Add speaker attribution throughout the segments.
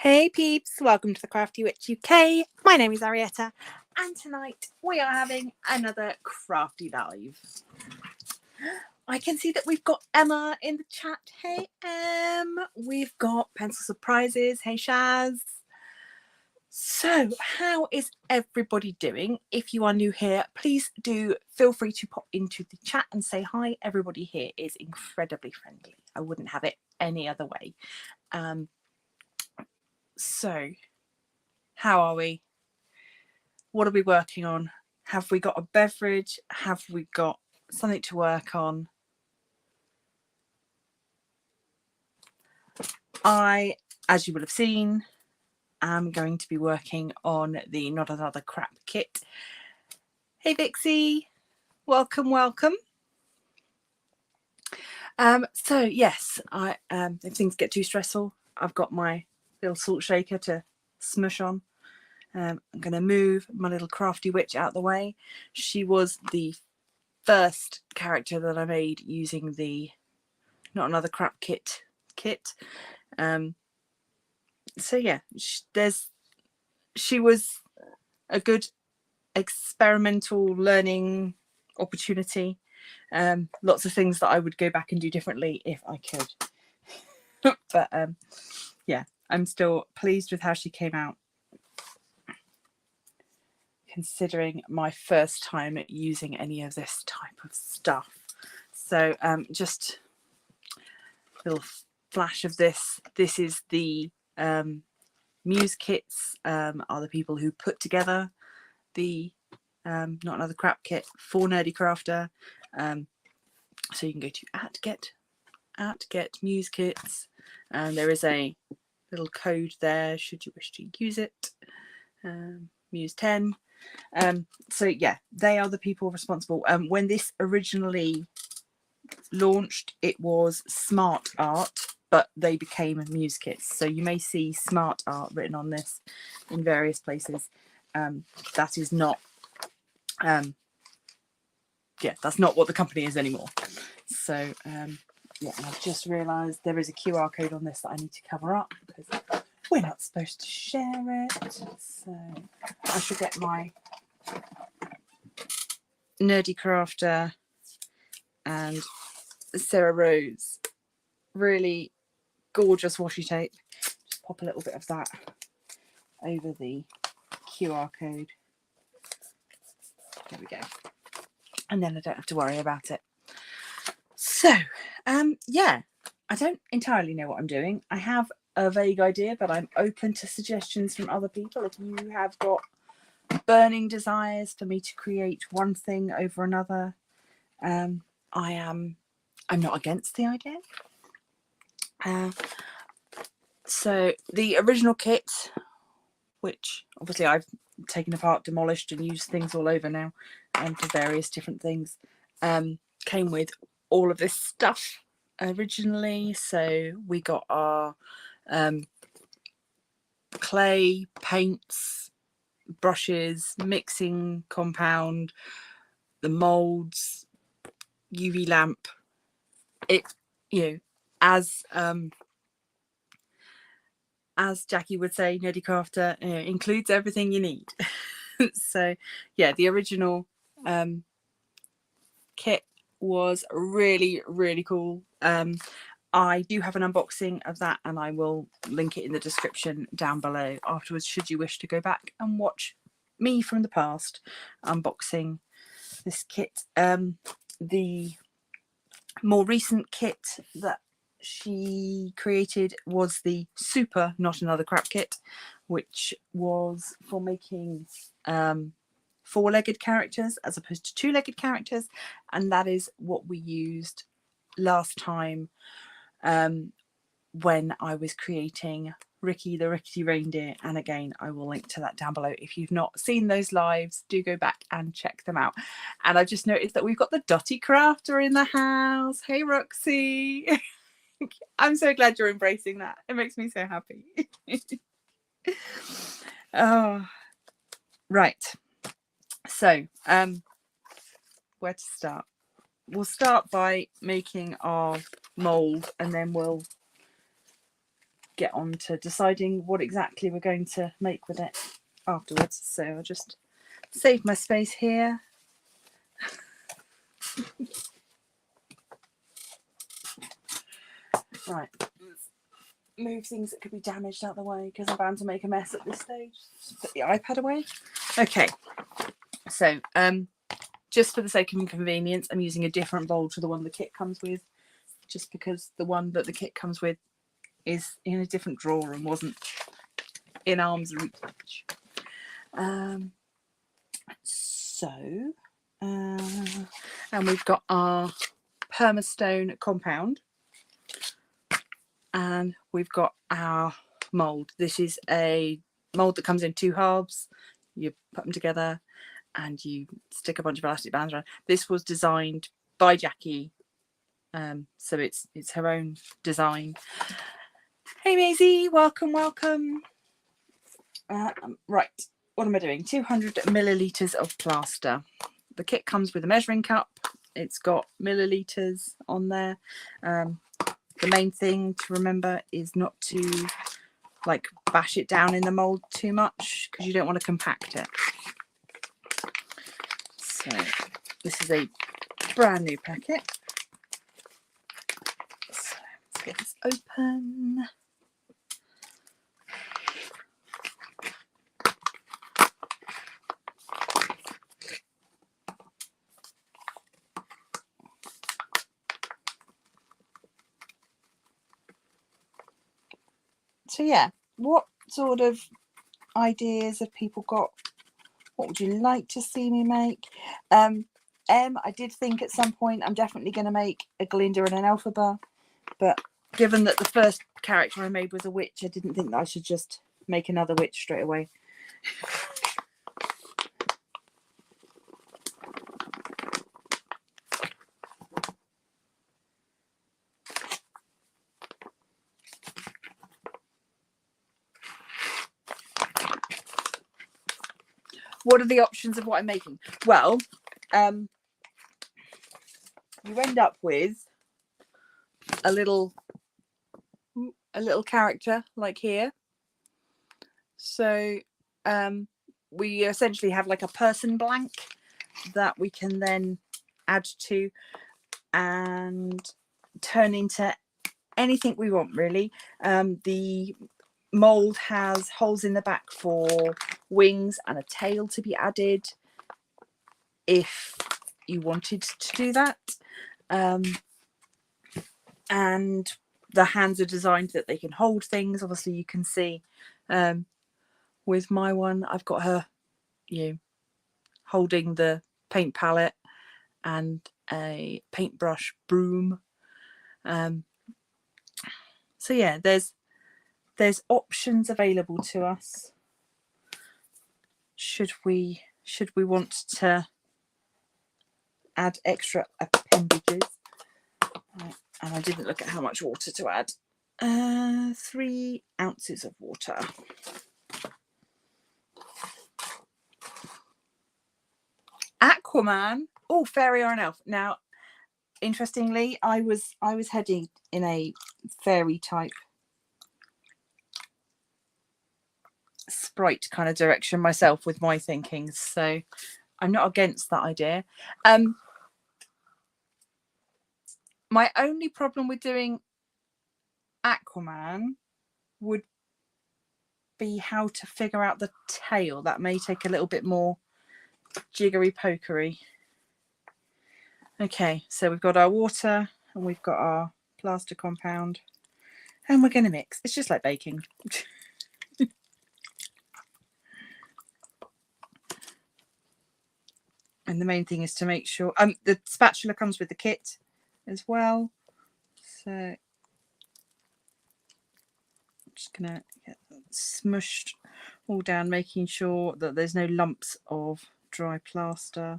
Speaker 1: Hey peeps, welcome to the Crafty Witch UK. My name is Arietta and tonight we are having another crafty live. I can see that we've got Emma in the chat. Hey Em. We've got Pencil Surprises. Hey Shaz. So how is everybody doing? If you are new here, please do feel free to pop into the chat and say hi. Everybody here is incredibly friendly. I wouldn't have it any other way. So, how are we? What are we working on? Have we got a beverage? Have we got something to work on? I, as you will have seen, am going to be working on the Not Another Crap kit. Hey Vixie, welcome, welcome. So yes, if things get too stressful, I've got my little salt shaker to smush on. I'm going to move my little crafty witch out the way. She was the first character that I made using the Not Another Crap kit. So yeah, she was a good experimental learning opportunity. Lots of things that I would go back and do differently if I could. But yeah, I'm still pleased with how she came out, considering my first time using any of this type of stuff. So just a little flash of this. This is the Muse kits, are the people who put together the Not Another Crap kit for Nerdy Crafter. So you can go to @get Muse kits, and there is a little code there should you wish to use it. Muse 10. So yeah, they are the people responsible. When this originally launched, it was Smart Art, but they became Muse kits. So you may see Smart Art written on this in various places. That is not, that's not what the company is anymore. So yeah, I've just realised there is a QR code on this that I need to cover up because we're not supposed to share it. So I should get my Nerdy Crafter and Sarah Rose really gorgeous washi tape. Just pop a little bit of that over the QR code. There we go. And then I don't have to worry about it. So, yeah, I don't entirely know what I'm doing. I have a vague idea, but I'm open to suggestions from other people. If you have got burning desires for me to create one thing over another, I'm not against the idea. So the original kit, which obviously I've taken apart, demolished and used things all over now for various different things, came with all of this stuff originally. So we got our clay, paints, brushes, mixing compound, the molds, UV lamp. It, as Jackie would say, Nerdy Crafter includes everything you need. So yeah, the original kit was really, really cool. I do have an unboxing of that and I will link it in the description down below afterwards should you wish to go back and watch me from the past unboxing this kit. The more recent kit that she created was the Super Not Another Crap kit, which was for making four-legged characters as opposed to two-legged characters, and that is what we used last time when I was creating Ricky the Rickety Reindeer. And again, I will link to that down below. If you've not seen those lives, do go back and check them out. And I just noticed that we've got the Dotty Crafter in the house. Hey Roxy. I'm so glad you're embracing that. It makes me so happy. Oh, right. So, where to start? We'll start by making our mold and then we'll get on to deciding what exactly we're going to make with it afterwards. So I'll just save my space here. Right, move things that could be damaged out of the way because I'm bound to make a mess at this stage. Just put the iPad away. Okay, so just for the sake of convenience, I'm using a different bowl to the one the kit comes with, just because the one that the kit comes with is in a different drawer and wasn't in arm's reach. And we've got our permastone compound, and we've got our mould. This is a mould that comes in 2 halves. You put them together and you stick a bunch of elastic bands around. This was designed by Jackie, so it's her own design. Hey Maisie, welcome. Right, what am I doing? 200 millilitres of plaster. The kit comes with a measuring cup. It's got millilitres on there. The main thing to remember is not to like bash it down in the mould too much, because you don't want to compact it. So this is a brand new packet. So let's get this open. So yeah, what sort of ideas have people got? What would you like to see me make? I did think at some point I'm definitely going to make a Glinda and an Elphaba, but given that the first character I made was a witch, I didn't think that I should just make another witch straight away. What are the options of what I'm making? Well, you end up with a little character like here. So we essentially have like a person blank that we can then add to and turn into anything we want, really. The mold has holes in the back for wings and a tail to be added if you wanted to do that. And the hands are designed that they can hold things. Obviously you can see with my one, I've got her, holding the paint palette and a paintbrush broom. So yeah, there's options available to us should we want to add extra appendages. Right, and I didn't look at how much water to add. 3 ounces of water. Aquaman. Oh, fairy or an elf. Now, interestingly, I was heading in a fairy type sprite kind of direction myself with my thinking, so I'm not against that idea. My only problem with doing Aquaman would be how to figure out the tail. That may take a little bit more jiggery pokery. Okay, so we've got our water and we've got our plaster compound, and we're going to mix. It's just like baking. And the main thing is to make sure the spatula comes with the kit as well. So I'm just gonna get that smushed all down, making sure that there's no lumps of dry plaster.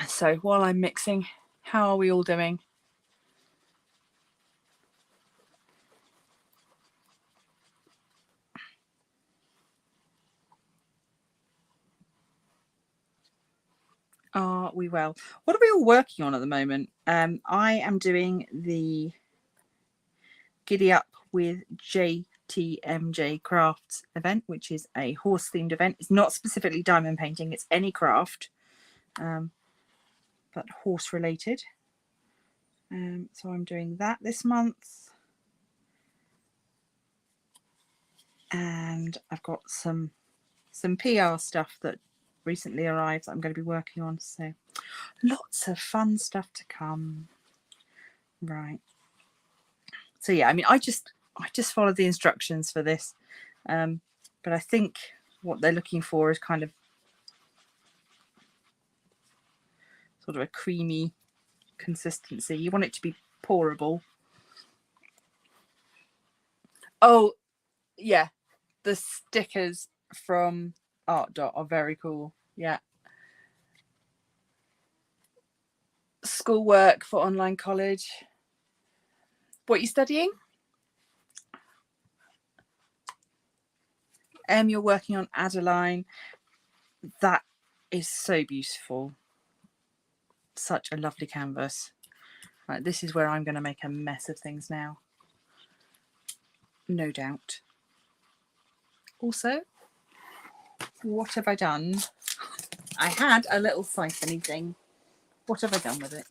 Speaker 1: So while I'm mixing, how are we all doing? Are we well? What are we all working on at the moment? I am doing the Giddy Up with JTMJ Crafts event, which is a horse themed event. It's not specifically diamond painting, it's any craft, but horse related. So I'm doing that this month. And I've got some PR stuff that recently arrived that I'm going to be working on. So lots of fun stuff to come. Right. So yeah, I mean, I just followed the instructions for this. But I think what they're looking for is kind of sort of a creamy consistency. You want it to be pourable. Oh, yeah. The stickers from ARTDOT are very cool. Yeah. Schoolwork for online college. What are you studying? You're working on Adeline. That is so beautiful. Such a lovely canvas. Right, this is where I'm going to make a mess of things now. No doubt. Also, what have I done? I had a little siphony thing. What have I done with it?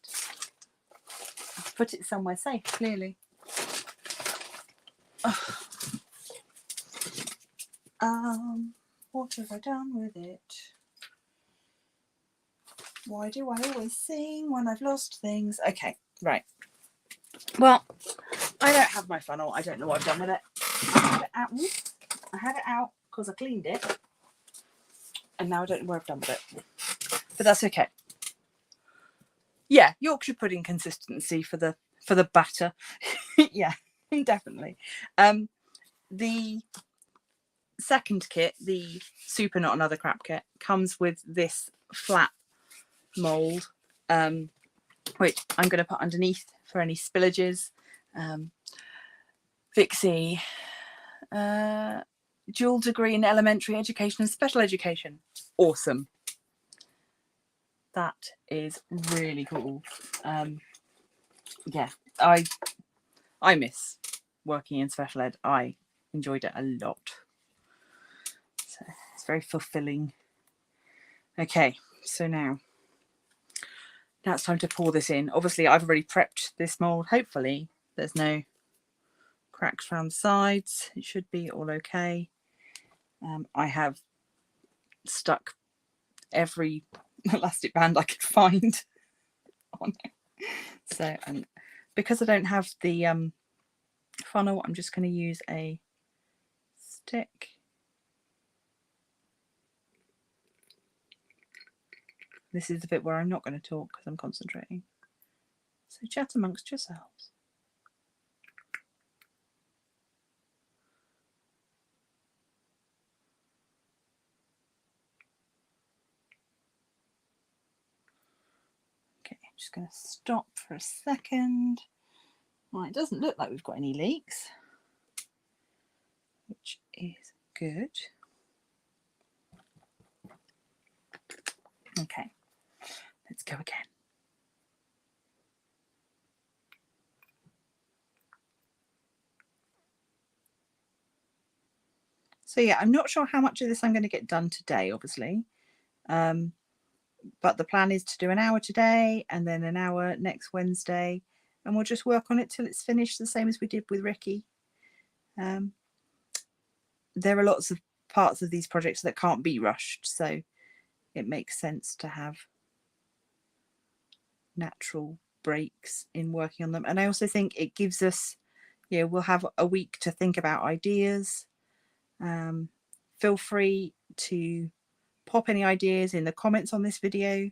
Speaker 1: I've put it somewhere safe, clearly. What have I done with it? Why do I always sing when I've lost things? Okay, right. Well, I don't have my funnel. I don't know what I've done with it. I had it out. I had it out because I cleaned it. And now I don't know what I've done with it. But that's okay. Yeah, Yorkshire pudding consistency for the batter. Yeah, definitely. The second kit, the Super Not Another Crap kit, comes with this flat mould, which I'm going to put underneath for any spillages. Vixie, dual degree in elementary education and special education. Awesome. That is really cool. Yeah, I miss working in special ed. I enjoyed it a lot. So it's very fulfilling. Okay, so now it's time to pour this in. Obviously, I've already prepped this mould. Hopefully, there's no cracks around the sides. It should be all okay. I have stuck every elastic band I could find on it. So, and because I don't have the funnel, I'm just going to use a stick. This is the bit where I'm not going to talk because I'm concentrating. So chat amongst yourselves. Okay, I'm just going to stop for a second. Well, it doesn't look like we've got any leaks, which is good. Okay, let's go again. So yeah, I'm not sure how much of this I'm going to get done today, obviously. But the plan is to do an hour today and then an hour next Wednesday. And we'll just work on it till it's finished, the same as we did with Ricky. There are lots of parts of these projects that can't be rushed. So it makes sense to have natural breaks in working on them. And I also think it gives us, you know, we'll have a week to think about ideas. Feel free to pop any ideas in the comments on this video,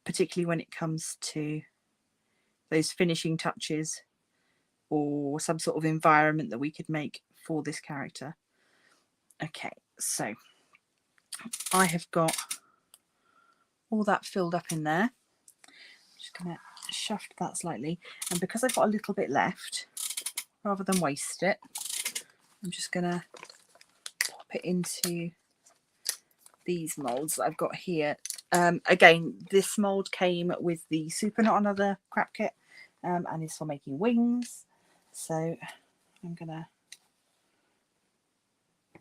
Speaker 1: particularly when it comes to those finishing touches or some sort of environment that we could make for this character. Okay, so I have got all that filled up in there. Just going to shaft that slightly, and because I've got a little bit left, rather than waste it, I'm just going to pop it into these molds that I've got here. Again, this mold came with the Super Not Another Crap kit, and is for making wings. So I'm gonna,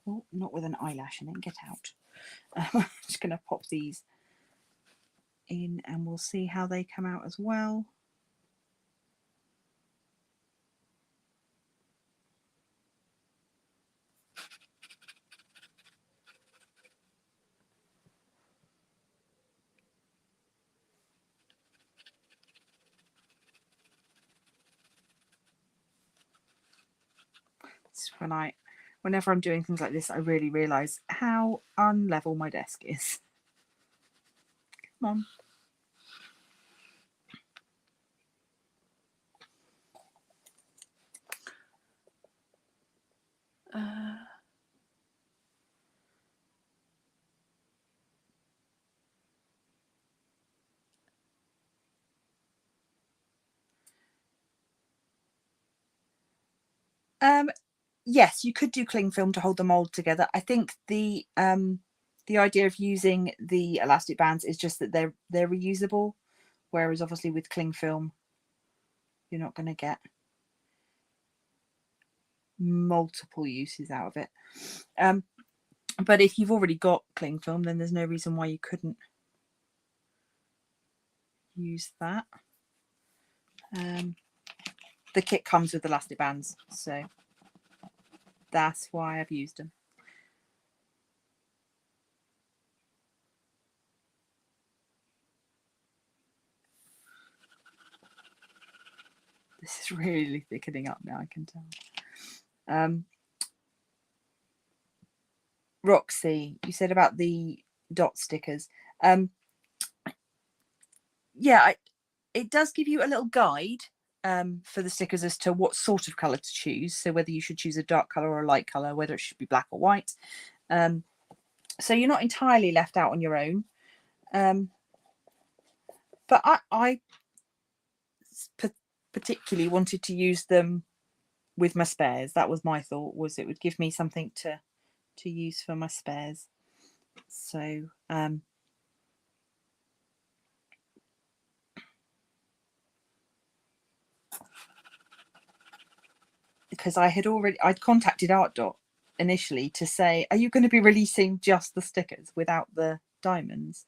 Speaker 1: oh, not with an eyelash in it, get out. I'm just gonna pop these in and we'll see how they come out as well. Whenever I'm doing things like this, I really realise how unlevel my desk is. Come on. Yes, you could do cling film to hold the mold together. I think the idea of using the elastic bands is just that they're reusable, whereas obviously with cling film you're not going to get multiple uses out of it. But if you've already got cling film, then there's no reason why you couldn't use that. The kit comes with elastic bands, so that's why I've used them. This is really thickening up now, I can tell. Roxy, you said about the dot stickers. Yeah, it does give you a little guide for the stickers as to what sort of colour to choose. So whether you should choose a dark colour or a light colour, whether it should be black or white. So you're not entirely left out on your own. But I particularly wanted to use them with my spares. That was my thought, was it would give me something to use for my spares. So because I'd contacted ARTDOT initially to say, are you going to be releasing just the stickers without the diamonds?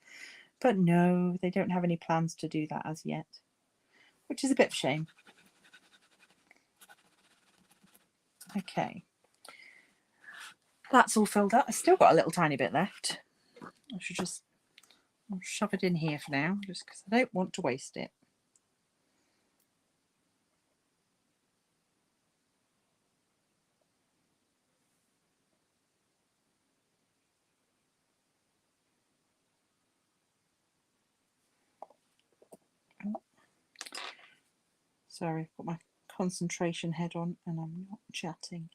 Speaker 1: But no, they don't have any plans to do that as yet, which is a bit of a shame. Okay, that's all filled up. I've still got a little tiny bit left. I should just shove it in here for now, just because I don't want to waste it. Sorry, I've got my concentration head on and I'm not chatting.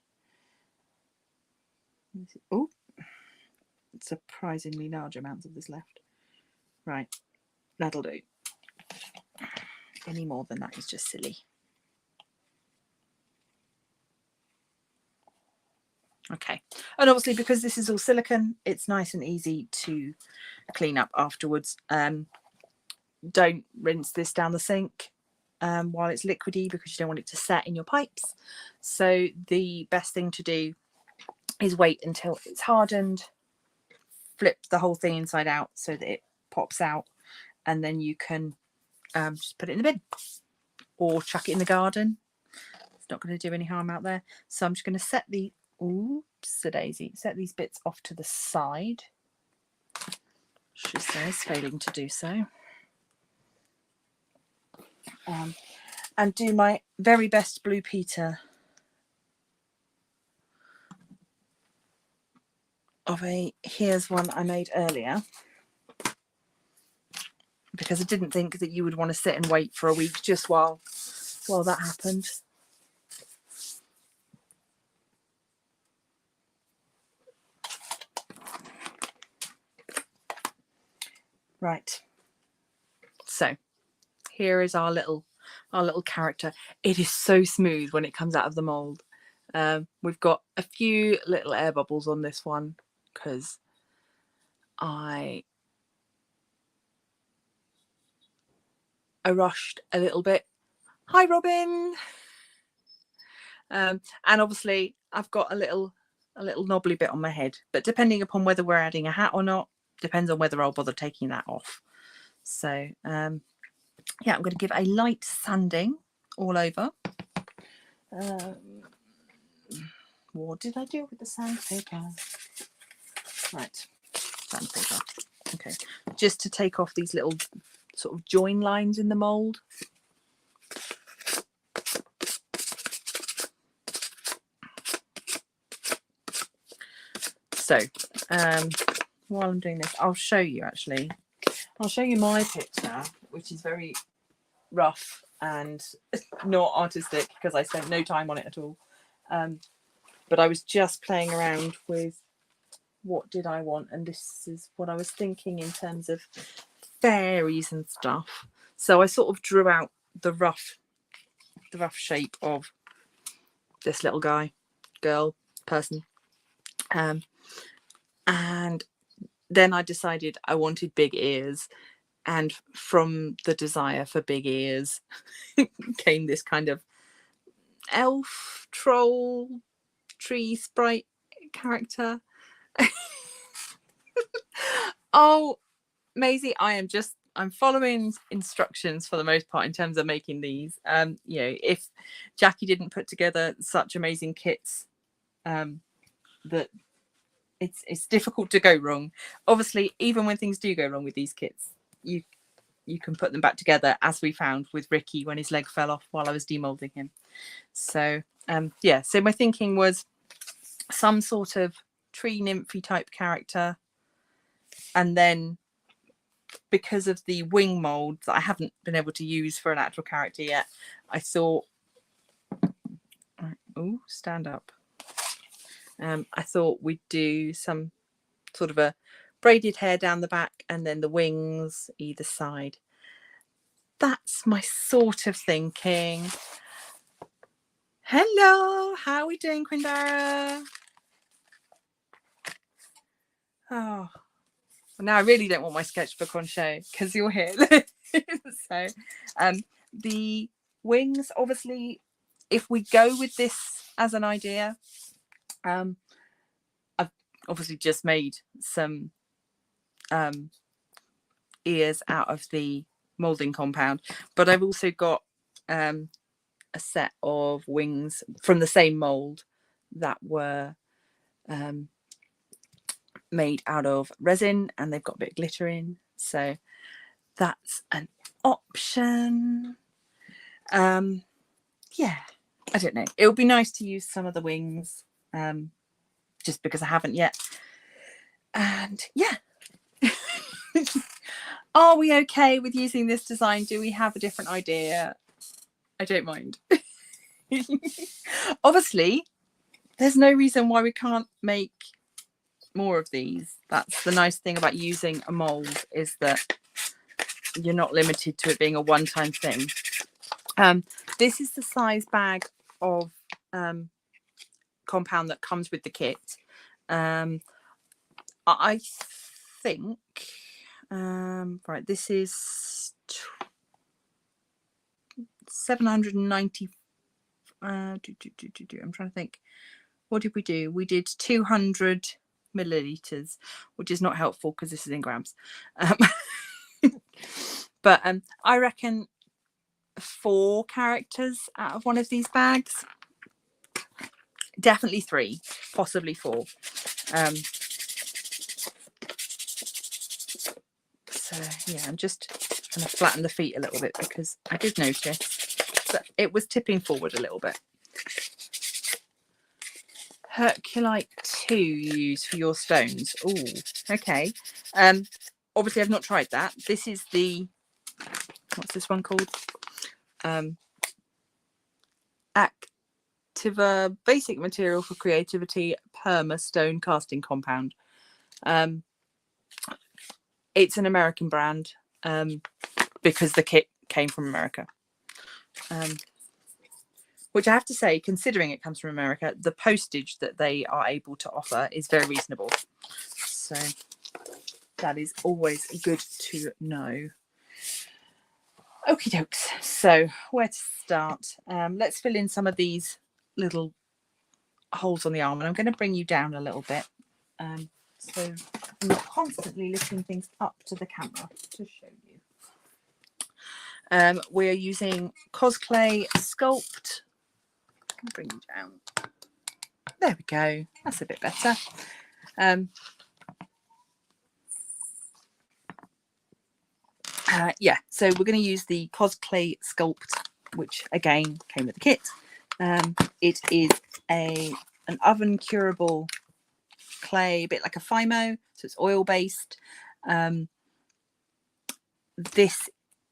Speaker 1: Oh, surprisingly large amounts of this left. Right, that'll do. Any more than that is just silly. Okay, and obviously because this is all silicone, it's nice and easy to clean up afterwards. Don't rinse this down the sink while it's liquidy, because you don't want it to set in your pipes. So the best thing to do is wait until it's hardened, flip the whole thing inside out so that it pops out, and then you can just put it in the bin or chuck it in the garden. It's not going to do any harm out there. So I'm just going to set the set these bits off to the side. She says, failing to do so. And do my very best Blue Peter of a here's one I made earlier, because I didn't think that you would want to sit and wait for a week just while that happened. Right, so here is our little character. It is so smooth when it comes out of the mold. We've got a few little air bubbles on this one because I rushed a little bit. Hi Robin. And obviously I've got a little knobbly bit on my head, but depending upon whether we're adding a hat or not, depends on whether I'll bother taking that off. So yeah, I'm going to give a light sanding all over. What did I do with the sandpaper? Right, sandpaper. Okay, just to take off these little sort of join lines in the mould. So while I'm doing this, I'll show you actually. I'll show you my picture, which is very rough and not artistic because I spent no time on it at all. But I was just playing around with what did I want, and this is what I was thinking in terms of fairies and stuff. So I sort of drew out the rough shape of this little guy, girl, person. And then I decided I wanted big ears, and from the desire for big ears came this kind of elf, troll, tree sprite character. Oh, Maisie, I'm following instructions for the most part in terms of making these. You know, if Jackie didn't put together such amazing kits, that it's difficult to go wrong. Obviously, even when things do go wrong with these kits, you can put them back together, as we found with Ricky when his leg fell off while I was demolding him. So yeah, so my thinking was some sort of tree nymphy type character, and then because of the wing mold that I haven't been able to use for an actual character yet, I thought, oh, stand up. I thought we'd do some sort of a braided hair down the back and then the wings either side. That's my sort of thinking. Hello, how are we doing, Quindara? Oh, well, now I really don't want my sketchbook on show because you're here. So the wings, obviously, if we go with this as an idea, I've obviously just made some ears out of the moulding compound, but I've also got a set of wings from the same mold that were made out of resin, and they've got a bit of glitter in, so that's an option. Yeah, I don't know, it would be nice to use some of the wings, just because I haven't yet. And yeah. Are we okay with using this design? Do we have a different idea? I don't mind. Obviously, there's no reason why we can't make more of these. That's the nice thing about using a mold, is that you're not limited to it being a one-time thing. This is the size bag of compound that comes with the kit. I think right, this is 790. I'm trying to think, what did we do? We did 200 milliliters, which is not helpful because this is in grams. But I reckon 4 characters out of one of these bags. Definitely 3, possibly 4. So yeah, I'm just trying to flatten the feet a little bit because I did notice that it was tipping forward a little bit. Herculite 2 you use for your stones. Oh, okay. Obviously I've not tried that. This is the, what's this one called? Activa Basic Material for Creativity Perma Stone Casting Compound. It's an American brand, because the kit came from America. Which I have to say, considering it comes from America, the postage that they are able to offer is very reasonable. So that is always good to know. Okie dokes. So where to start? Let's fill in some of these little holes on the arm, and I'm going to bring you down a little bit, so I'm not constantly lifting things up to the camera to show you. We're using Cosclay Sculpt. I'll bring you down. There we go. That's a bit better. Yeah, so we're going to use the Cosclay Sculpt, which again came with the kit. It is an oven curable clay, a bit like a Fimo, so it's oil based. This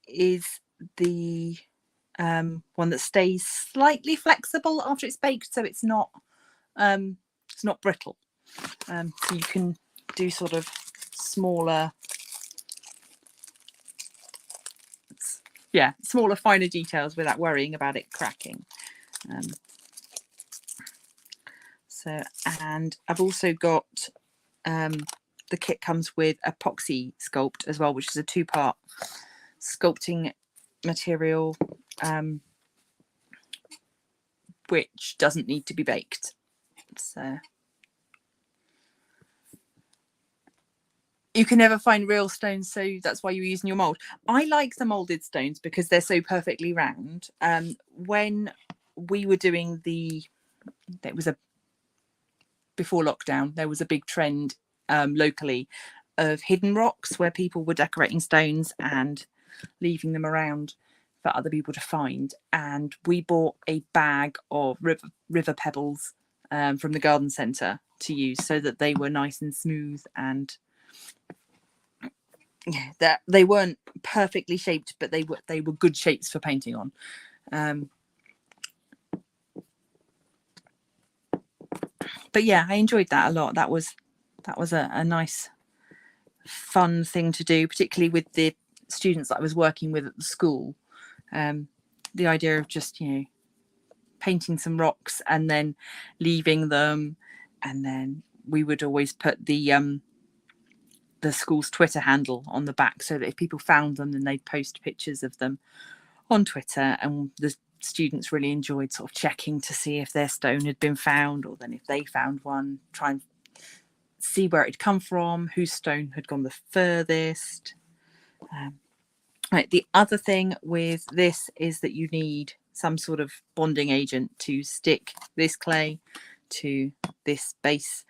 Speaker 1: is the one that stays slightly flexible after it's baked, so it's not brittle. So you can do sort of smaller, finer details without worrying about it cracking. And I've also got the kit comes with epoxy sculpt as well, which is a 2-part sculpting material, which doesn't need to be baked. So you can never find real stones, so that's why you're using your mold. I like the molded stones because they're so perfectly round. When we were doing before lockdown, there was a big trend locally of hidden rocks where people were decorating stones and leaving them around for other people to find. And we bought a bag of river pebbles from the garden centre to use, so that they were nice and smooth, and that they weren't perfectly shaped, but they were good shapes for painting on. But yeah, I enjoyed that a lot. That was a nice, fun thing to do, particularly with the students that I was working with at the school. The idea of just, painting some rocks and then leaving them, and then we would always put the school's Twitter handle on the back, so that if people found them, then they'd post pictures of them on Twitter, and the students really enjoyed sort of checking to see if their stone had been found, or then if they found one, try and see where it had come from, whose stone had gone the furthest. Right, the other thing with this is that you need some sort of bonding agent to stick this clay to this base.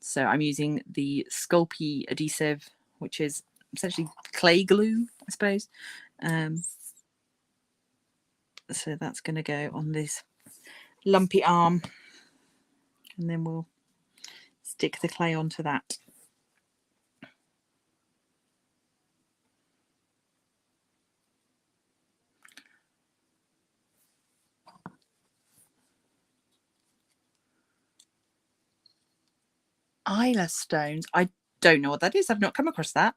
Speaker 1: So I'm using the Sculpey adhesive, which is essentially clay glue, I suppose. So that's going to go on this lumpy arm, and then we'll stick the clay onto that. Isla stones, I don't know what that is. I've not come across that.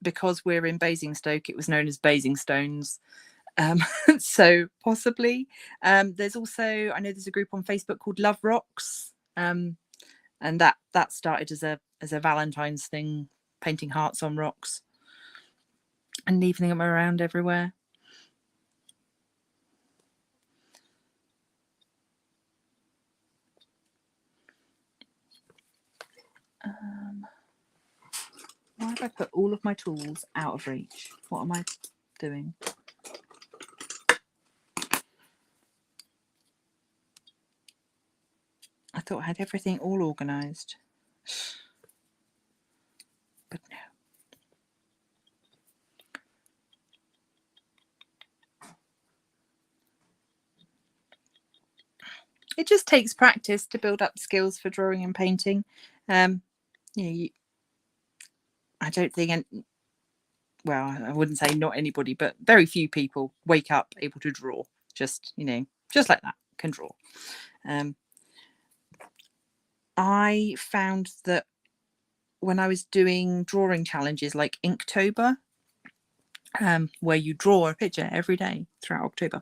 Speaker 1: Because we're in Basingstoke, it was known as Basingstones. So possibly. There's also, I know there's a group on Facebook called Love Rocks, and that started as a Valentine's thing, painting hearts on rocks and leaving them around everywhere. Why have I put all of my tools out of reach? What am I doing? I thought I had everything all organised. But no. It just takes practice to build up skills for drawing and painting. I don't think, well, I wouldn't say not anybody, but very few people wake up able to draw. Just like that, can draw. I found that when I was doing drawing challenges like Inktober, where you draw a picture every day throughout October,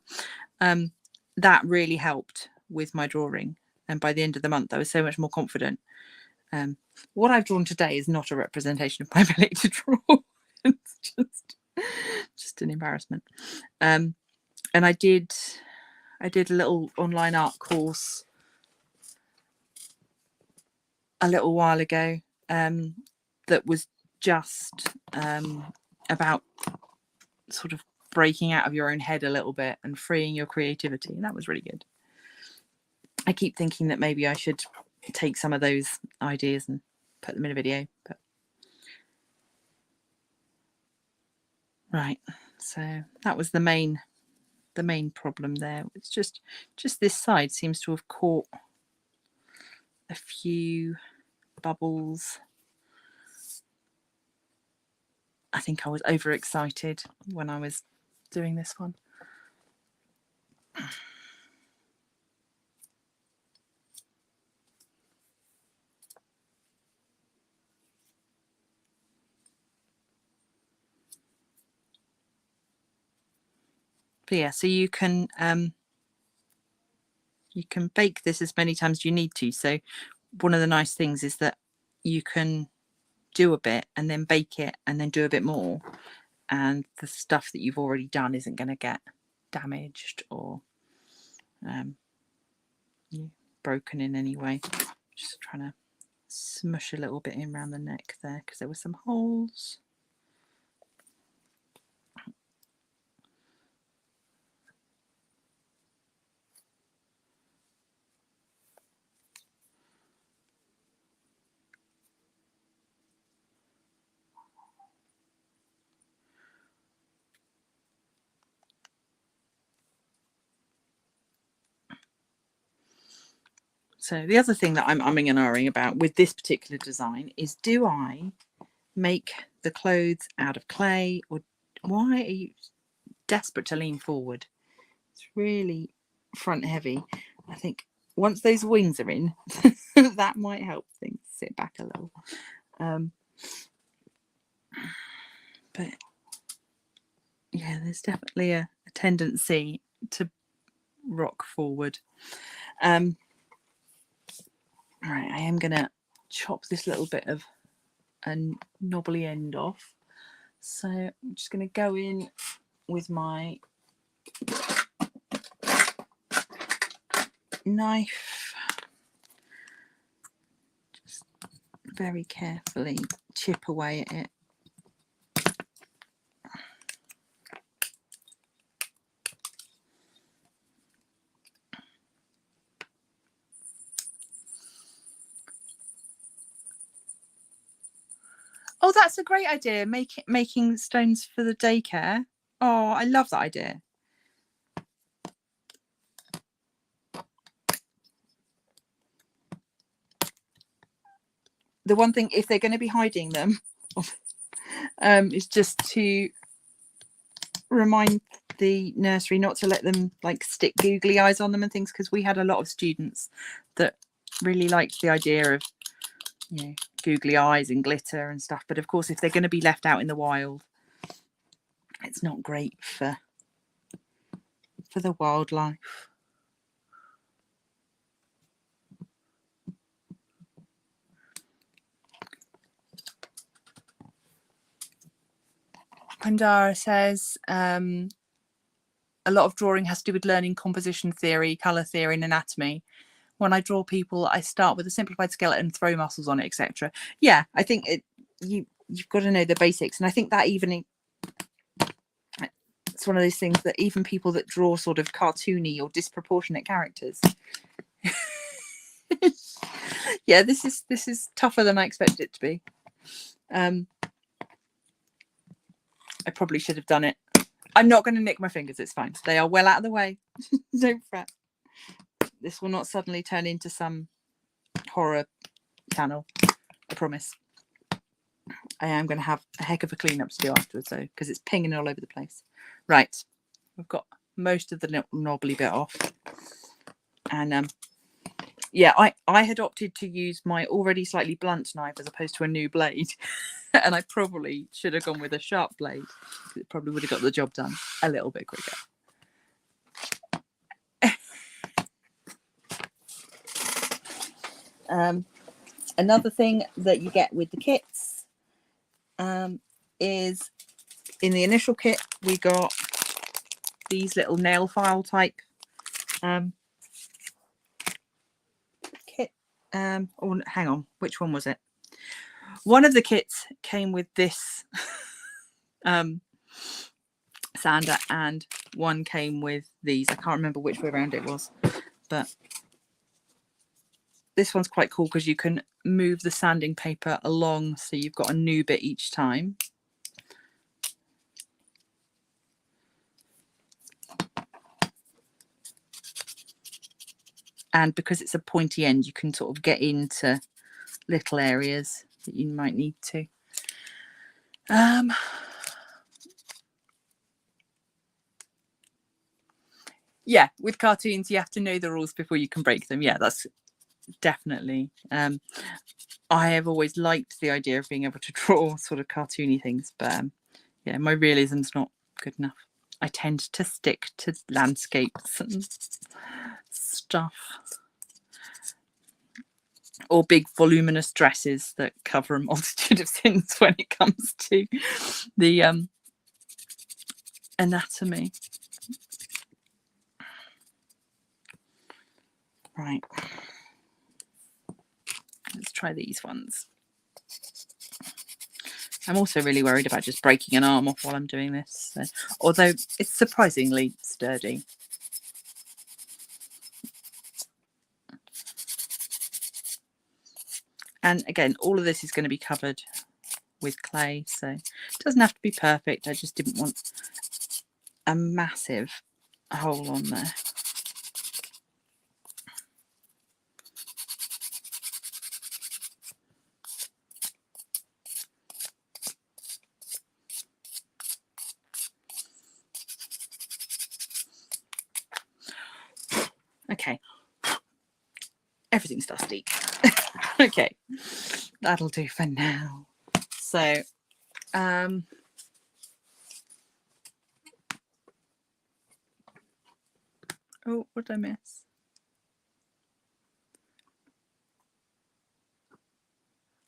Speaker 1: that really helped with my drawing. And by the end of the month, I was so much more confident. What I've drawn today is not a representation of my ability to draw. It's just an embarrassment. And I did I did a little online art course a little while ago that was just about sort of breaking out of your own head a little bit and freeing your creativity, and that was really good. I keep thinking that maybe I should take some of those ideas and put them in a video, but right, so that was the main problem there. It's just this side seems to have caught a few bubbles. I think I was overexcited when I was doing this one. But yeah, so you can bake this as many times as you need to. So one of the nice things is that you can do a bit and then bake it and then do a bit more, and the stuff that you've already done isn't going to get damaged or broken in any way. Just trying to smush a little bit in around the neck there because there were some holes. So the other thing that I'm umming and ahhing about with this particular design is, do I make the clothes out of clay, or why are you desperate to lean forward? It's really front heavy. I think once those wings are in, that might help things sit back a little. But yeah, there's definitely a tendency to rock forward. Right, I am going to chop this little bit of a knobbly end off. So I'm just going to go in with my knife, just very carefully chip away at it. Oh, that's a great idea, making stones for the daycare. Oh, I love that idea. The one thing, if they're going to be hiding them, is just to remind the nursery not to let them like stick googly eyes on them and things, because we had a lot of students that really liked the idea of, you know, googly eyes and glitter and stuff, but of course if they're going to be left out in the wild, it's not great for the wildlife. Pandara says a lot of drawing has to do with learning composition theory, colour theory and anatomy. When I draw people, I start with a simplified skeleton, throw muscles on it, etc. Yeah, I think you've got to know the basics, and I think that even it's one of those things that even people that draw sort of cartoony or disproportionate characters, yeah, this is tougher than I expected it to be. I probably should have done it. I'm not going to nick my fingers. It's fine. They are well out of the way. Don't fret. This will not suddenly turn into some horror channel. I promise. I am going to have a heck of a clean up to do afterwards, though, because it's pinging all over the place. Right. We've got most of the knobbly bit off. And yeah, I had opted to use my already slightly blunt knife as opposed to a new blade. And I probably should have gone with a sharp blade. It probably would have got the job done a little bit quicker. Another thing that you get with the kits is, in the initial kit, we got these little nail file type kit. Oh, hang on, which one was it? One of the kits came with this sander, and one came with these. I can't remember which way around it was, but this one's quite cool because you can move the sanding paper along, so you've got a new bit each time. And because it's a pointy end, you can sort of get into little areas that you might need to. Yeah, with cartoons, you have to know the rules before you can break them. Yeah, that's definitely. I have always liked the idea of being able to draw sort of cartoony things, but yeah, my realism's not good enough. I tend to stick to landscapes and stuff, or big voluminous dresses that cover a multitude of things when it comes to the anatomy. Right, let's try these ones. I'm also really worried about just breaking an arm off while I'm doing this, so, although it's surprisingly sturdy. And again, all of this is going to be covered with clay, so it doesn't have to be perfect. I just didn't want a massive hole on there. Okay, everything's dusty. Okay, that'll do for now. So oh, what did I miss?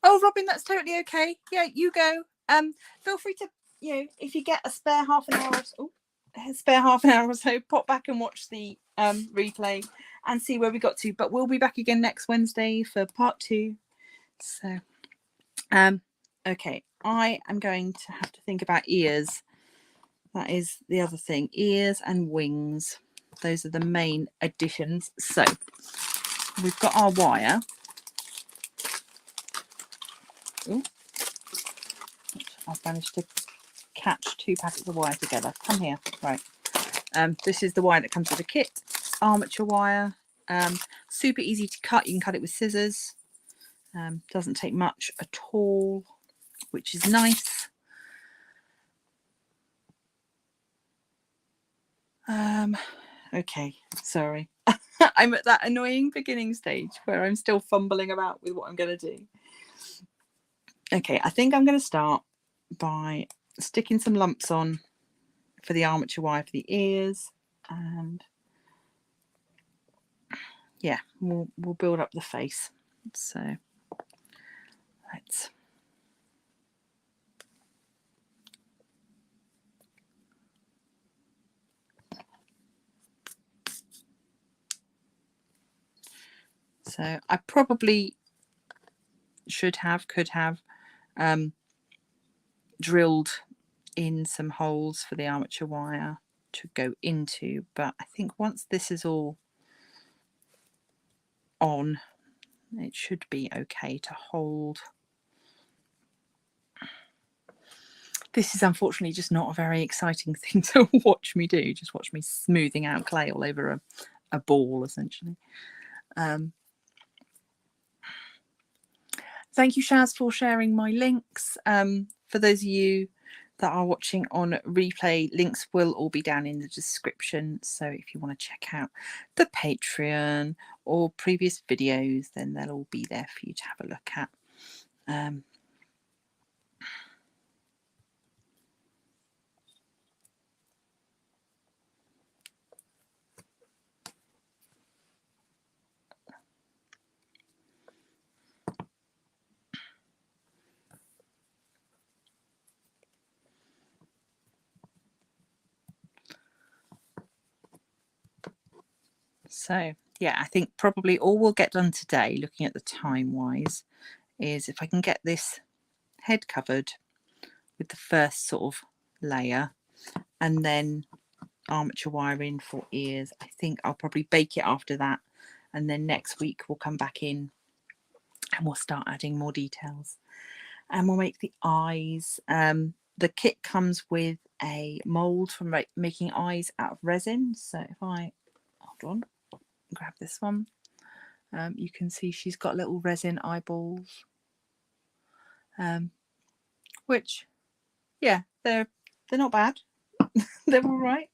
Speaker 1: Oh, Robin, that's totally okay. Yeah, you go. Feel free to, you know, if you get a spare half an hour, or so, pop back and watch the replay and see where we got to. But we'll be back again next Wednesday for part 2. So, okay, I am going to have to think about ears. That is the other thing. Ears and wings. Those are the main additions. So we've got our wire. Ooh. I've managed to catch 2 packets of wire together. Come here. Right. This is the wire that comes with the kit. Armature wire. Super easy to cut. You can cut it with scissors. Doesn't take much at all, which is nice. Okay, sorry. I'm at that annoying beginning stage where I'm still fumbling about with what I'm going to do. Okay, I think I'm going to start by sticking some lumps on for the armature wire for the ears, and yeah, we'll build up the face. So let's. So I probably could have drilled in some holes for the armature wire to go into, but I think once this is all on, it should be okay to hold. This is unfortunately just not a very exciting thing to watch me do. Just watch me smoothing out clay all over a ball, essentially. Thank you, Shaz, for sharing my links. For those of you that are watching on replay, links will all be down in the description. So if you want to check out the Patreon or previous videos, then they'll all be there for you to have a look at.
Speaker 2: So yeah, I think probably all we'll get done today, looking at the time wise, is if I can get this head covered with the first sort of layer, and then armature wiring for ears. I think I'll probably bake it after that, and then next week we'll come back in and we'll start adding more details, and we'll make the eyes. The kit comes with a mold for making eyes out of resin. So if I hold on, grab this one, you can see she's got little resin eyeballs, which, yeah, they're not bad. They're all right.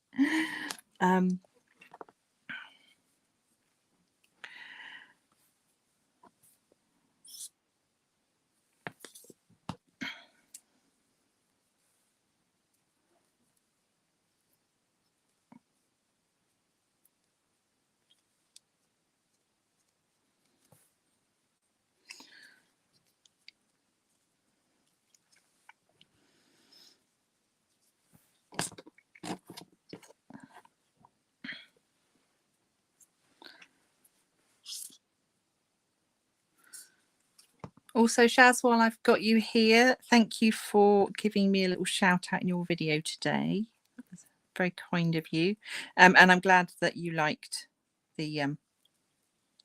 Speaker 2: Also, Shaz, while I've got you here, thank you for giving me a little shout out in your video today. That's very kind of you. And I'm glad that you liked the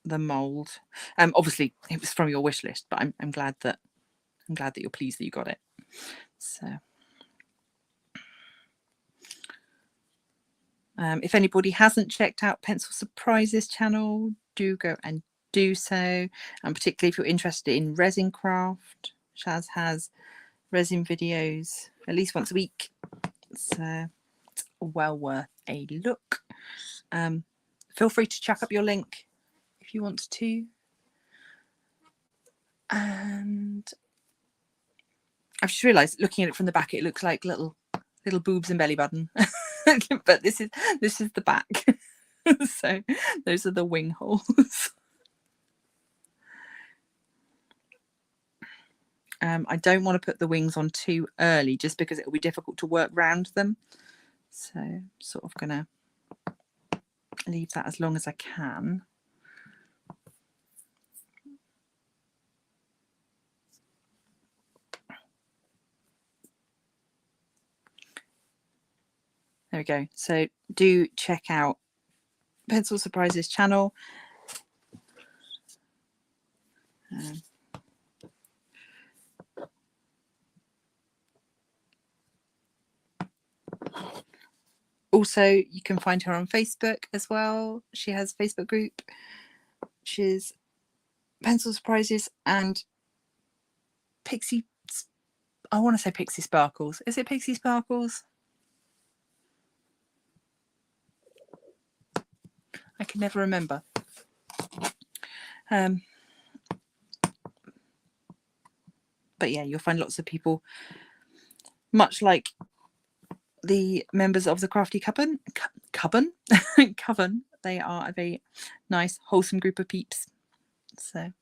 Speaker 2: mold. Obviously it was from your wish list, but I'm glad that you're pleased that you got it. So if anybody hasn't checked out Pencil Surprises channel, do go and do so, and particularly if you're interested in resin craft, Shaz has resin videos at least once a week, so it's well worth a look. Feel free to chuck up your link if you want to. And I've just realized, looking at it from the back, it looks like little boobs and belly button. But this is the back. So those are the wing holes. I don't want to put the wings on too early, just because it will be difficult to work around them. So I'm sort of going to leave that as long as I can. There we go. So do check out Pencil Surprises channel. Also, you can find her on Facebook as well. She has a Facebook group, which is Pencil Surprises and Pixie. I want to say Pixie Sparkles. Is it Pixie Sparkles? I can never remember. But yeah, you'll find lots of people, much like the members of the Crafty Coven. They are a very nice, wholesome group of peeps. So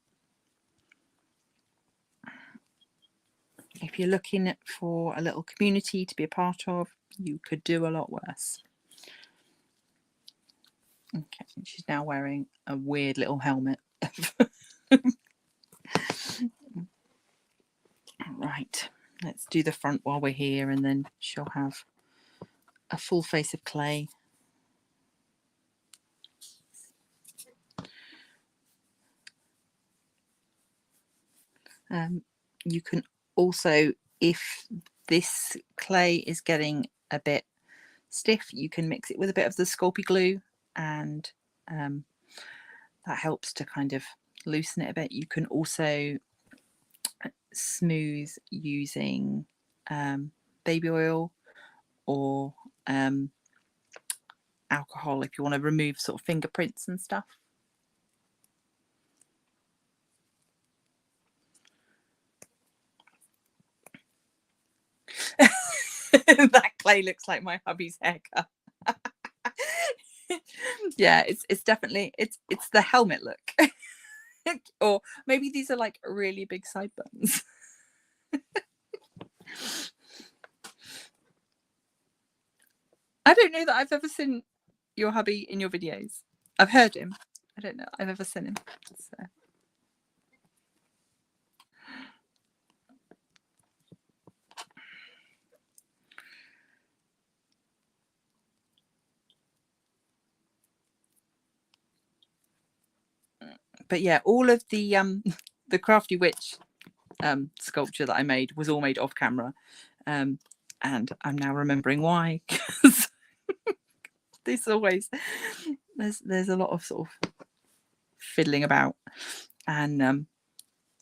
Speaker 2: if you're looking for a little community to be a part of, you could do a lot worse. Okay, she's now wearing a weird little helmet. Right, let's do the front while we're here, and then she'll have a full face of clay. You can also, if this clay is getting a bit stiff, you can mix it with a bit of the Sculpey glue, and that helps to kind of loosen it a bit. You can also smooth using baby oil or alcohol if you want to remove sort of fingerprints and stuff. That clay looks like my hubby's haircut. Yeah, it's definitely it's the helmet look. Or maybe these are like really big sideburns. I don't know that I've ever seen your hubby in your videos. I've heard him. I don't know I've ever seen him. So. But yeah, all of the Crafty Witch sculpture that I made was all made off camera, and I'm now remembering why. Because this always there's a lot of sort of fiddling about, and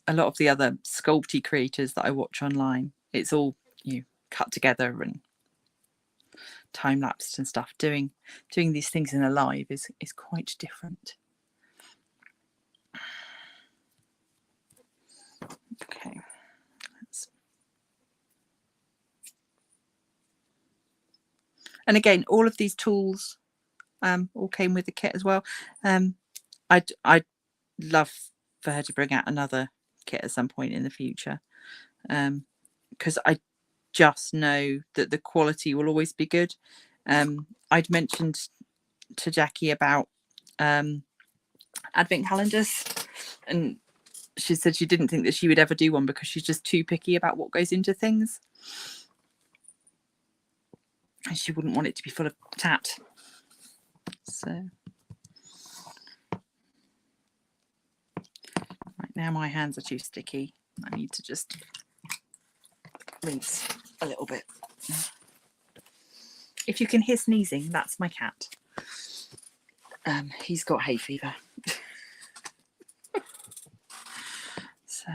Speaker 2: a lot of the other sculpty creators that I watch online, it's all cut together and time lapsed and stuff. Doing these things in a live is quite different. Okay. And again, all of these tools all came with the kit as well. I'd love for her to bring out another kit at some point in the future, because I just know that the quality will always be good. I'd mentioned to Jackie about advent calendars, and she said she didn't think that she would ever do one because she's just too picky about what goes into things, and she wouldn't want it to be full of tat. So right now my hands are too sticky. I need to just rinse a little bit. If you can hear sneezing, that's my cat. He's got hay fever. So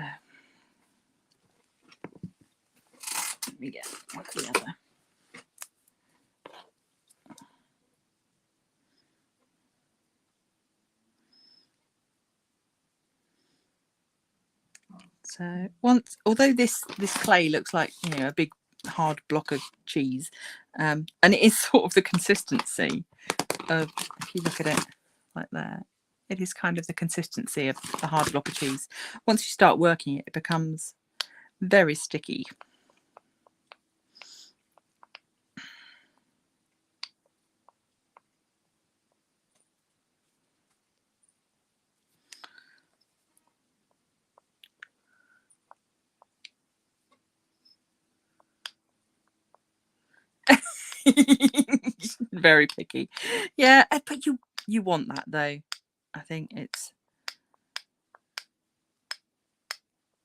Speaker 2: let me get one of the other. So although this clay looks like a big hard block of cheese, and it is sort of the consistency of, if you look at it like that, it is kind of the consistency of the hard block of cheese. Once you start working it, it becomes very sticky. Very picky. Yeah, but you want that though. I think it's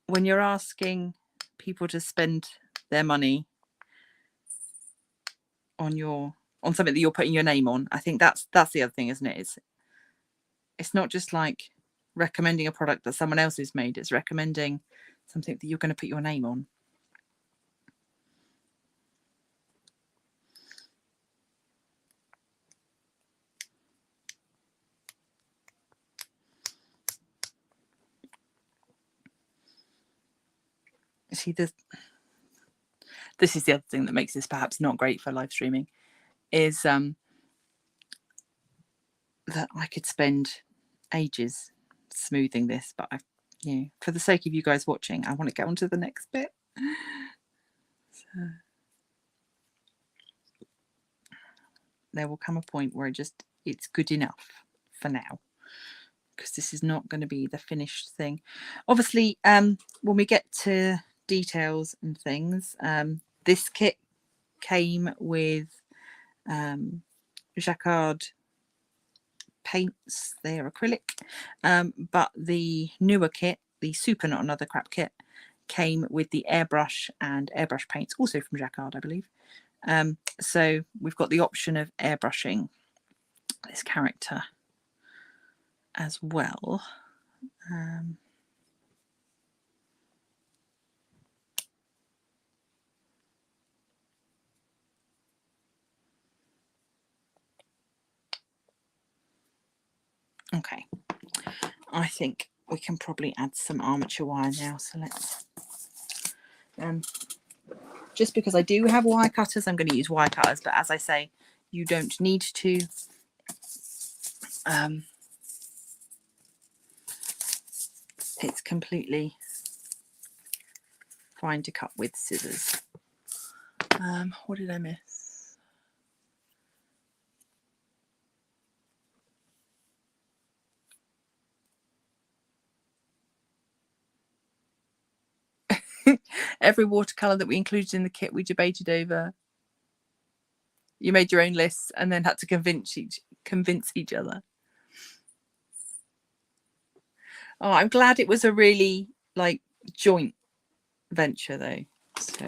Speaker 2: when you're asking people to spend their money on something that you're putting your name on. I think that's the other thing, isn't it? It's not just like recommending a product that someone else has made. It's recommending something that you're going to put your name on. See, this is the other thing that makes this perhaps not great for live streaming, is that I could spend ages smoothing this, but for the sake of you guys watching, I want to get on to the next bit. So there will come a point where it's good enough for now, because this is not going to be the finished thing. Obviously, when we get to details and things, this kit came with Jacquard paints. They're acrylic, but the newer kit, the Super Not Another Crap kit, came with the airbrush and airbrush paints, also from Jacquard, I believe. So we've got the option of airbrushing this character as well. Okay, I think we can probably add some armature wire now. So let's, just because I do have wire cutters, I'm going to use wire cutters. But as I say, you don't need to. It's completely fine to cut with scissors. What did I miss? every watercolour that we included in the kit we debated over. You made your own lists and then had to convince each other. Oh, I'm glad it was a really like joint venture though. So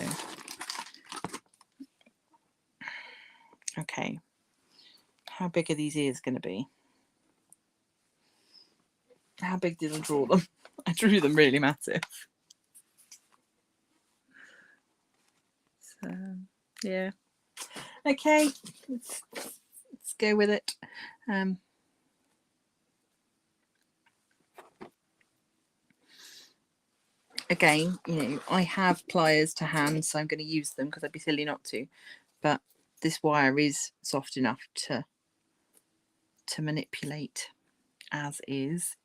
Speaker 2: okay, how big are these ears going to be? How big did I draw them? I drew them really massive. So yeah, okay, let's go with it. Again, you know, I have pliers to hand, so I'm going to use them because I'd be silly not to. But this wire is soft enough to manipulate as is.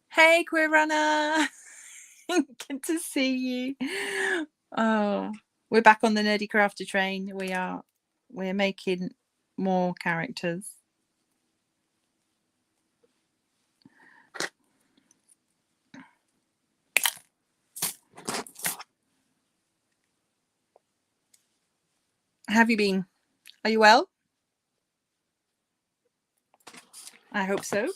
Speaker 2: Hey, Queer Runner! Good to see you. Oh, we're back on the Nerdy Crafter train. We're making more characters. Have you been? Are you well? I hope so.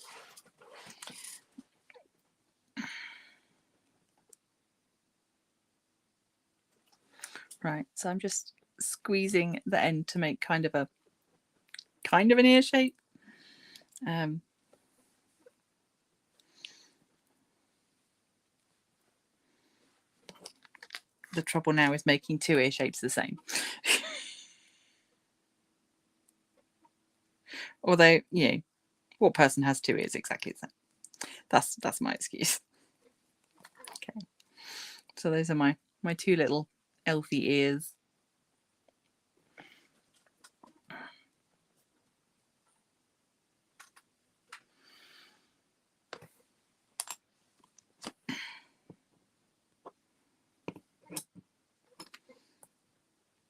Speaker 2: Right, so I'm just squeezing the end to make kind of an ear shape. The trouble now is making two ear shapes the same. Although, you know, what person has two ears exactly the same? That's my excuse. Okay, so those are my two little elfie ears.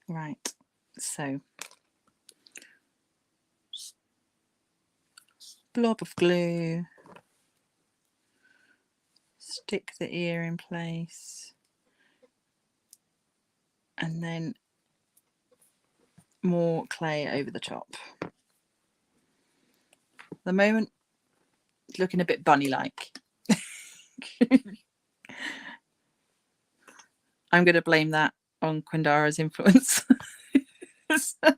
Speaker 2: Right, so blob of glue, stick the ear in place, and then more clay over the top. At the moment, it's looking a bit bunny-like. I'm going to blame that on Quindara's influence. So,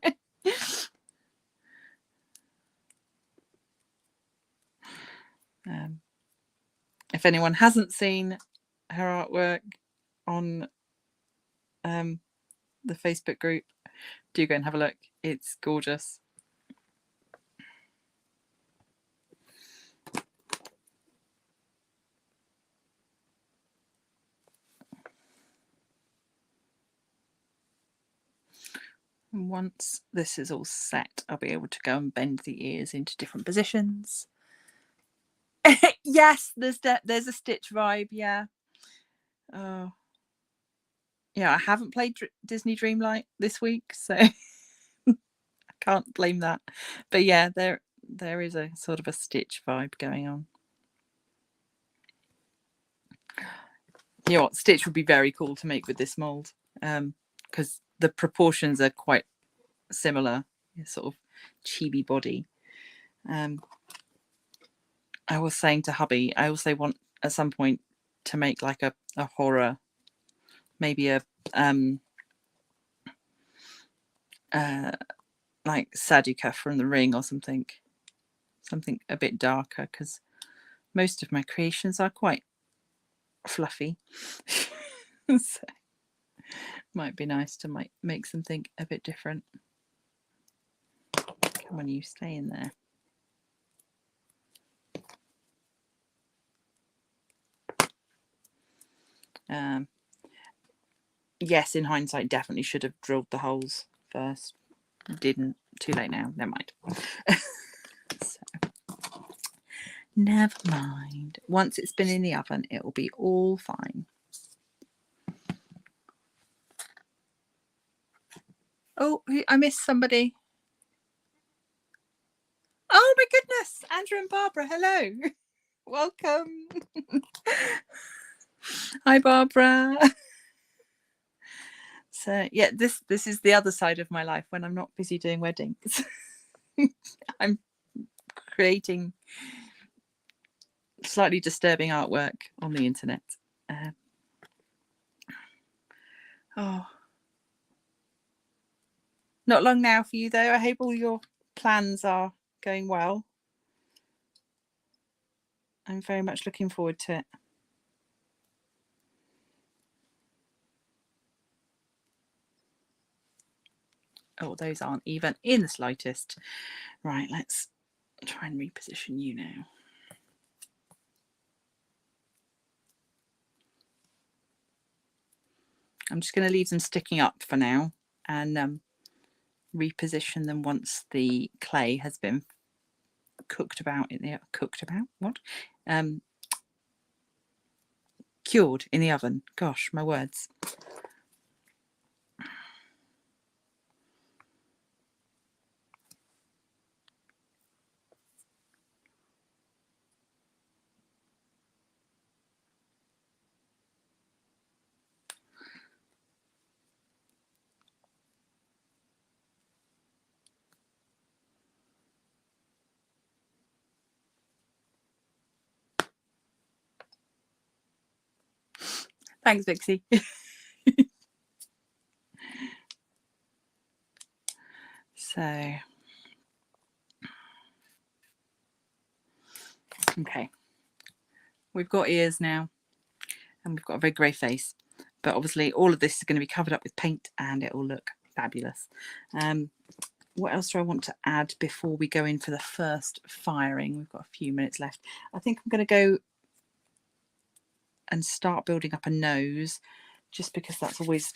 Speaker 2: if anyone hasn't seen her artwork on the Facebook group, do go and have a look. It's gorgeous. And once this is all set, I'll be able to go and bend the ears into different positions. Yes, there's a Stitch vibe, yeah. Oh, yeah, I haven't played Disney Dreamlight this week, so I can't blame that. But yeah, there is a sort of a Stitch vibe going on. You know what, Stitch would be very cool to make with this mold, because the proportions are quite similar, sort of chibi body. I was saying to hubby, I also want at some point to make like a horror, maybe a like Saduka from The Ring or something a bit darker, because most of my creations are quite fluffy. So might be nice to make something a bit different. Come on, you stay in there. Yes, in hindsight, definitely should have drilled the holes first. Didn't. Too late now. Never mind. So, never mind. Once it's been in the oven, it will be all fine. Oh, I missed somebody. Oh my goodness, Andrew and Barbara, hello. Welcome. Hi, Barbara. So yeah, this is the other side of my life when I'm not busy doing weddings. I'm creating slightly disturbing artwork on the internet. Oh, not long now for you though. I hope all your plans are going well. I'm very much looking forward to it. Oh, those aren't even in the slightest. Right, let's try and reposition you now. I'm just going to leave them sticking up for now and reposition them once the clay has been cured in the oven. Gosh, my words. Thanks, Vixie. So, okay, we've got ears now and we've got a very grey face, but obviously all of this is going to be covered up with paint and it will look fabulous. What else do I want to add before we go in for the first firing? We've got a few minutes left. I think I'm going to go and start building up a nose, just because that's always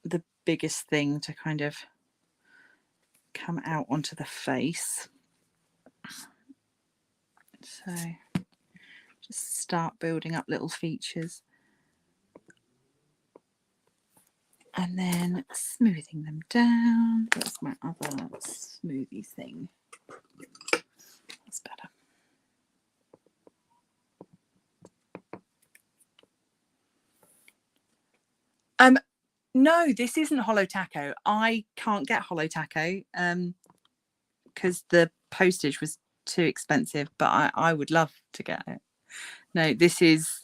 Speaker 2: the biggest thing to kind of come out onto the face. So just start building up little features and then smoothing them down. That's my other smoothie thing. That's better. No, this isn't hollow taco. I can't get hollow taco because the postage was too expensive, but I would love to get it. No, this is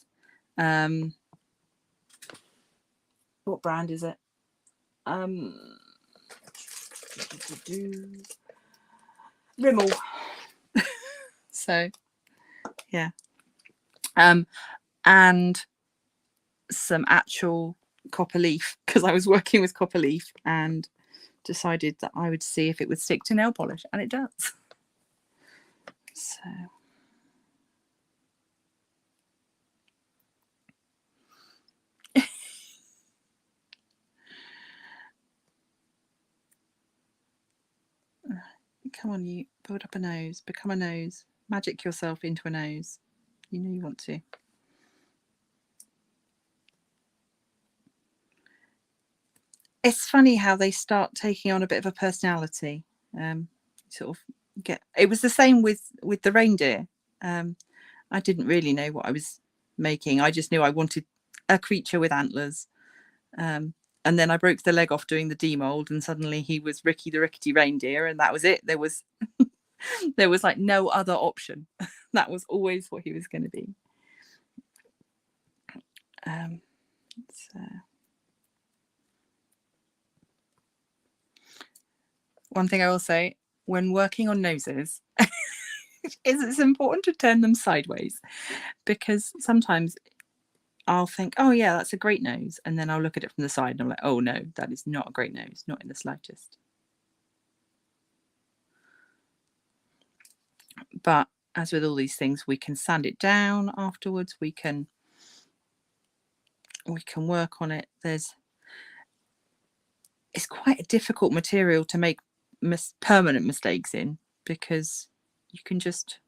Speaker 2: what brand is it? Rimmel. So yeah, and some actual copper leaf, because I was working with copper leaf and decided that I would see if it would stick to nail polish, and it does. So come on, you build up a nose, become a nose, magic yourself into a nose. You know you want to. It's funny how they start taking on a bit of a personality. Sort of get. It was the same with the reindeer. I didn't really know what I was making. I just knew I wanted a creature with antlers. And then I broke the leg off doing the demold, and suddenly he was Ricky the Rickety Reindeer, and that was it. There was there was like no other option. That was always what he was going to be. So one thing I will say when working on noses is it's important to turn them sideways, because sometimes I'll think, oh yeah, that's a great nose, and then I'll look at it from the side and I'm like, oh no, that is not a great nose, not in the slightest. But as with all these things, we can sand it down afterwards. We can work on it. It's quite a difficult material to make permanent mistakes in, because you can just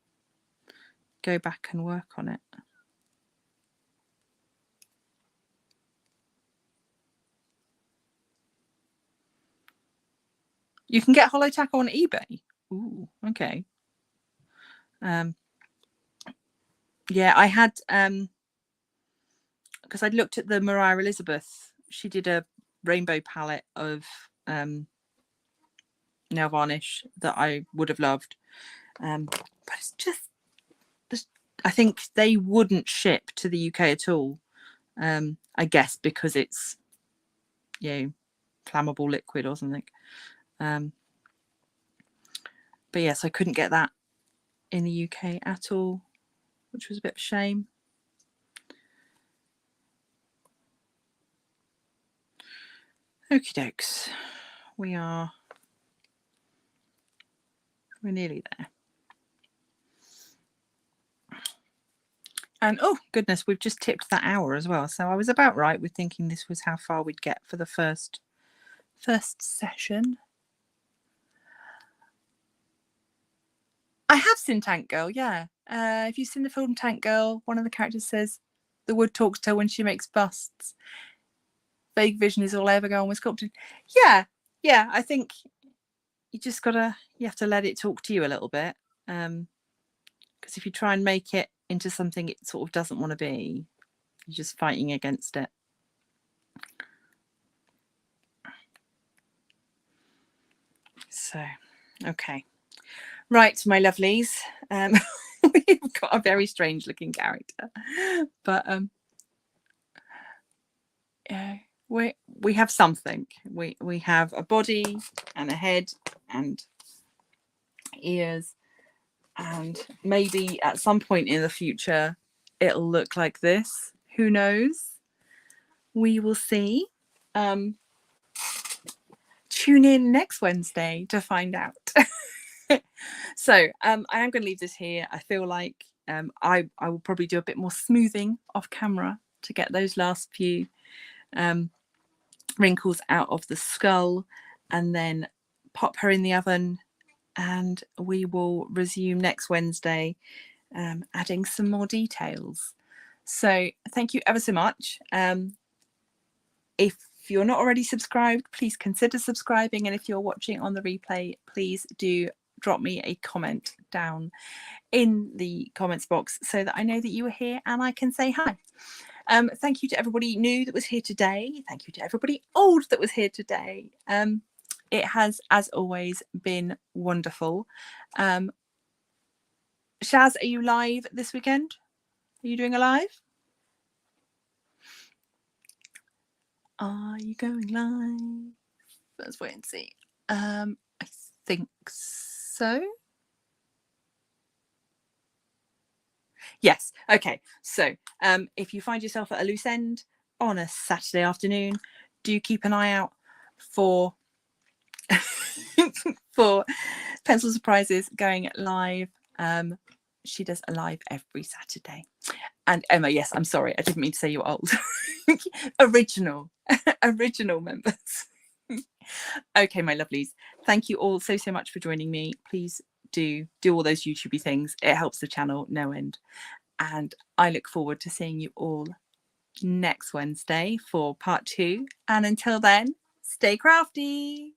Speaker 2: go back and work on it. You can get hollow tack on eBay. Ooh, okay. Yeah, I had because I'd looked at the Mariah Elizabeth. She did a rainbow palette of nail varnish that I would have loved, but it's just I think they wouldn't ship to the UK at all. I guess because it's, you know, flammable liquid or something. But yes, I couldn't get that in the UK at all, which was a bit of a shame. Okie dokes, we're nearly there. And oh goodness, we've just tipped that hour as well. So I was about right with thinking this was how far we'd get for the first session. I have seen Tank Girl, yeah. If you've seen the film Tank Girl, one of the characters says the wood talks to her when she makes busts. Vague vision is all I ever go on with sculpting. Yeah, I think you have to let it talk to you a little bit. Because if you try and make it into something it sort of doesn't want to be, you're just fighting against it. So, okay. Right, my lovelies. We've got a very strange looking character. But yeah, we have something. We have a body and a head and ears, and maybe at some point in the future it'll look like this. Who knows? We will see. Tune in next Wednesday to find out. So I am going to leave this here. I feel like I will probably do a bit more smoothing off camera to get those last few wrinkles out of the skull, and then pop her in the oven, and we will resume next Wednesday adding some more details. So thank you ever so much. If you're not already subscribed, please consider subscribing, and if you're watching on the replay, please do drop me a comment down in the comments box so that I know that you were here and I can say hi. Thank you to everybody new that was here today. Thank you to everybody old that was here today. It has, as always, been wonderful. Shaz, are you live this weekend? Are you doing a live? Are you going live? Let's wait and see. I think so. Yes. Okay. So if you find yourself at a loose end on a Saturday afternoon, do keep an eye out for for Pencil Surprises going live. She does a live every Saturday. And Emma, yes, I'm sorry, I didn't mean to say you're old. original members. Okay, my lovelies, thank you all so much for joining me. Please do all those YouTubey things. It helps the channel no end. And I look forward to seeing you all next Wednesday for part 2. And until then, stay crafty.